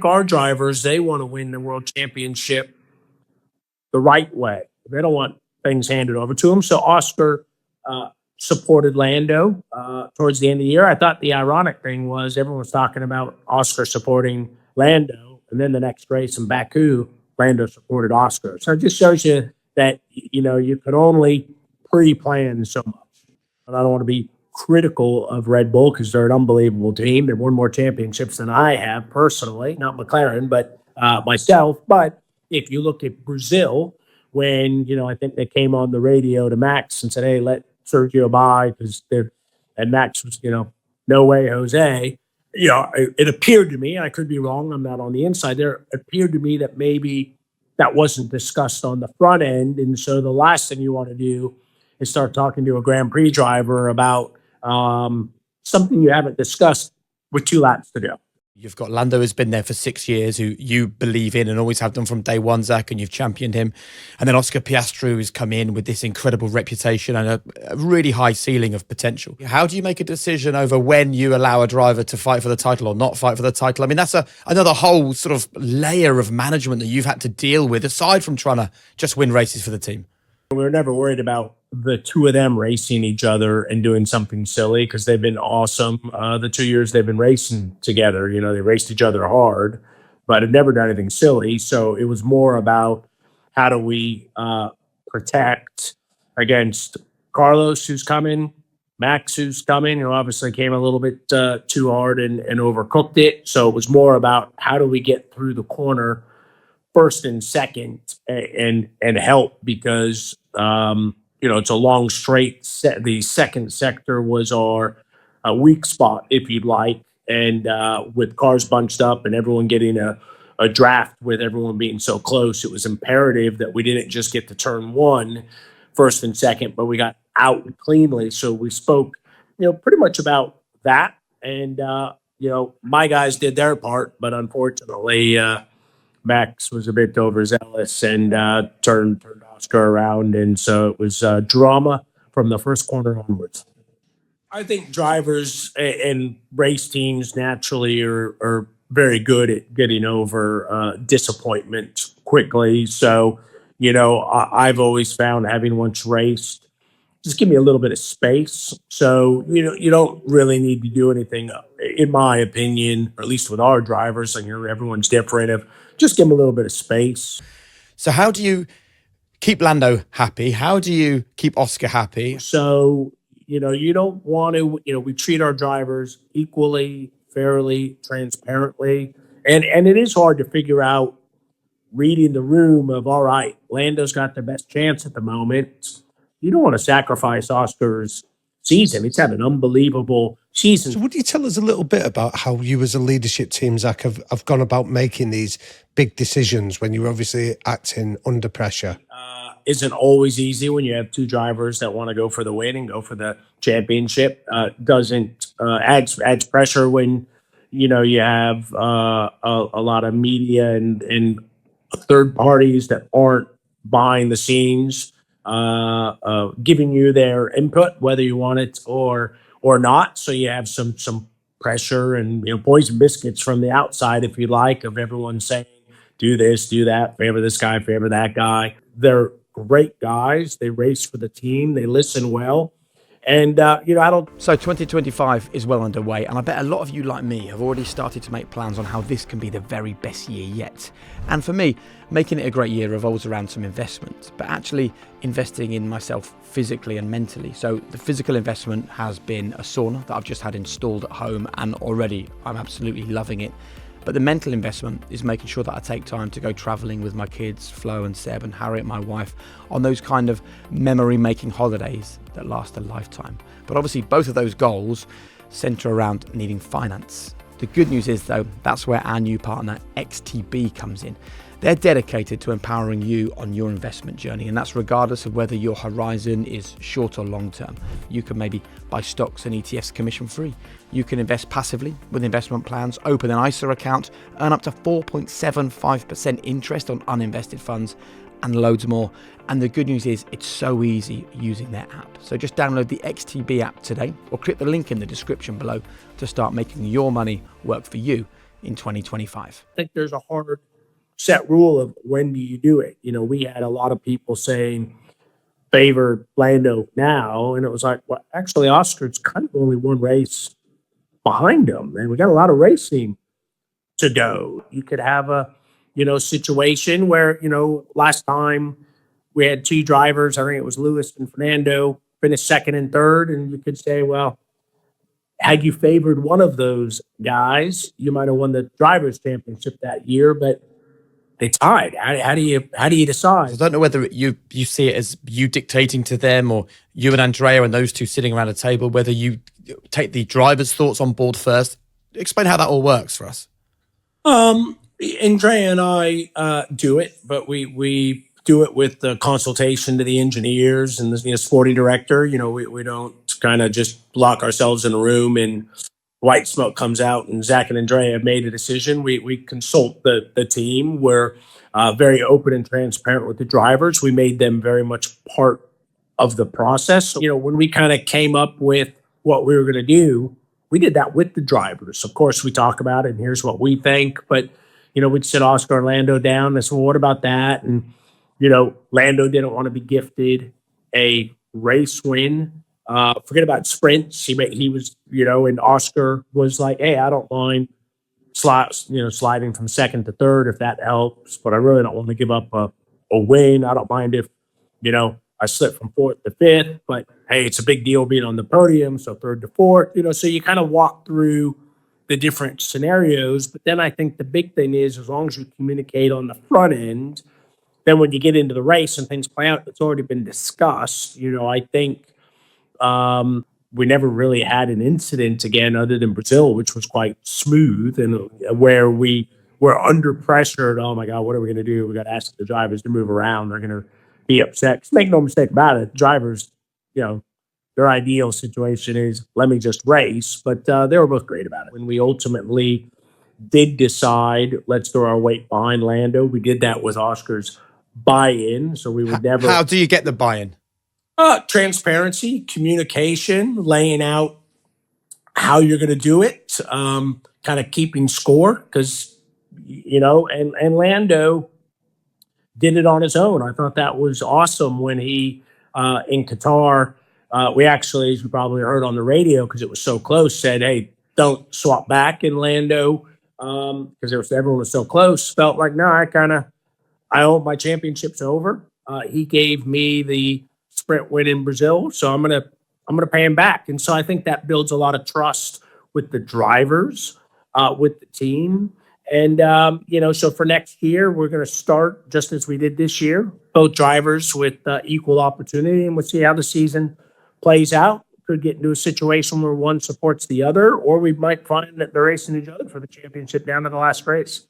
Car drivers, they want to win the world championship the right way. They don't want things handed over to them. So Oscar uh, supported Lando towards the end of the year. I thought the ironic thing was everyone was talking about Oscar supporting Lando, and then the next race in Baku, Lando supported Oscar. So it just shows you that you could only pre-plan so much. And I don't want to be critical of Red Bull because they're an unbelievable team. They've won more championships than I have personally, not McLaren, but myself. But if you look at Brazil, when I think they came on the radio to Max and said, "Hey, let Sergio by," because they're and Max was, no way, Jose. It appeared to me, and I could be wrong. I'm not on the inside. There appeared to me that maybe that wasn't discussed on the front end, and so the last thing you want to do is start talking to a Grand Prix driver about something you haven't discussed with 2 laps to go. You've got Lando, who's been there for 6 years, who you believe in and always have done from day one, Zach, and you've championed him. And then Oscar Piastri, who's come in with this incredible reputation and a really high ceiling of potential. How do you make a decision over when you allow a driver to fight for the title or not fight for the title? I mean, that's another whole sort of layer of management that you've had to deal with, aside from trying to just win races for the team. We were never worried about the two of them racing each other and doing something silly because they've been awesome. The 2 years they've been racing together, they raced each other hard, but have never done anything silly. So it was more about how do we protect against Carlos, who's coming, Max, who's coming, who obviously came a little bit too hard and overcooked it. So it was more about how do we get through the corner first and second and help because it's a long straight set. The second sector was our weak spot, if you'd like, and with cars bunched up and everyone getting a draft with everyone being so close, it was imperative that we didn't just get to turn one first and second, but we got out cleanly. So we spoke pretty much about that, and my guys did their part, but unfortunately Max was a bit overzealous and turned Oscar around, and so it was drama from the first corner onwards. I think drivers and race teams naturally are very good at getting over disappointment quickly. So, I've always found having once raced, just give me a little bit of space. So, you don't really need to do anything, in my opinion, or at least with our drivers, and everyone's different. Of just give them a little bit of space. So how do you keep Lando happy? How do you keep Oscar happy? So, you don't want to, we treat our drivers equally, fairly, transparently. And it is hard to figure out reading the room of, all right, Lando's got the best chance at the moment. You don't want to sacrifice Oscar's season. He's had an unbelievable season. So would you tell us a little bit about how you as a leadership team, Zach, have gone about making these big decisions when you're obviously acting under pressure? Isn't always easy when you have two drivers that want to go for the win and go for the championship. Doesn't adds pressure when you have a lot of media and third parties that aren't behind the scenes giving you their input, whether you want it or not. So you have some pressure and poison biscuits from the outside, if you like, of everyone saying, do this, do that, favor this guy, favor that guy. They're great guys. They race for the team. They listen well. And, I don't. So 2025 is well underway, and I bet a lot of you, like me, have already started to make plans on how this can be the very best year yet. And for me, making it a great year revolves around some investment, but actually investing in myself physically and mentally. So the physical investment has been a sauna that I've just had installed at home, and already I'm absolutely loving it. But the mental investment is making sure that I take time to go travelling with my kids, Flo and Seb and Harriet, my wife, on those kind of memory-making holidays that last a lifetime. But obviously both of those goals centre around needing finance. The good news is, though, that's where our new partner XTB comes in. They're dedicated to empowering you on your investment journey, and that's regardless of whether your horizon is short or long term. You can maybe buy stocks and ETFs commission free. You can invest passively with investment plans, open an ISA account, earn up to 4.75% interest on uninvested funds, and loads more. And the good news is it's so easy using their app. So just download the XTB app today or click the link in the description below to start making your money work for you in 2025. I think there's a hard set rule of when do you do it. We had a lot of people saying favor Lando now, and it was like, well, actually, Oscar's kind of only one race behind him, and we got a lot of racing to go. You could have a situation where last time we had two drivers. I think it was Lewis and Fernando finished second and third, and you could say, well, had you favored one of those guys, you might have won the drivers' championship that year, but they tied. How do you decide? I don't know whether you see it as you dictating to them, or you and Andrea and those two sitting around a table, whether you take the driver's thoughts on board first. Explain how that all works for us. Andrea and I do it, but we do it with the consultation to the engineers and the sporting director. We don't kind of just lock ourselves in a room and white smoke comes out and Zach and Andrea have made a decision. We consult the team. We're very open and transparent with the drivers. We made them very much part of the process. When we kind of came up with what we were going to do, we did that with the drivers. Of course, we talk about it and here's what we think, but we'd sit Oscar and Lando down and say, well, what about that? And Lando didn't want to be gifted a race win. Forget about sprints. He was, and Oscar was like, hey, I don't mind sliding from second to third if that helps, but I really don't want to give up a win. I don't mind if, I slip from fourth to fifth, but hey, it's a big deal being on the podium. So third to fourth, so you kind of walk through the different scenarios. But then I think the big thing is as long as you communicate on the front end, then when you get into the race and things play out, it's already been discussed. I think we never really had an incident again other than Brazil, which was quite smooth and where we were under pressure. Oh my God, what are we going to do? We got to ask the drivers to move around. They're going to be upset. Just make no mistake about it. Drivers, their ideal situation is let me just race, but they were both great about it. When we ultimately did decide, let's throw our weight behind Lando, we did that with Oscar's buy-in. So we would never. How do you get the buy-in? Transparency, communication, laying out how you're going to do it, kind of keeping score because, and Lando did it on his own. I thought that was awesome when he, in Qatar, we actually, as you probably heard on the radio, because it was so close, said, hey, don't swap back in Lando because everyone was so close. Felt like, no, I hope my championship's over. He gave me the sprint win in Brazil, so I'm gonna pay him back. And so I think that builds a lot of trust with the drivers, with the team. And so for next year, we're gonna start just as we did this year, both drivers with equal opportunity, and we'll see how the season plays out. Could get into a situation where one supports the other, or we might find that they're racing each other for the championship down to the last race.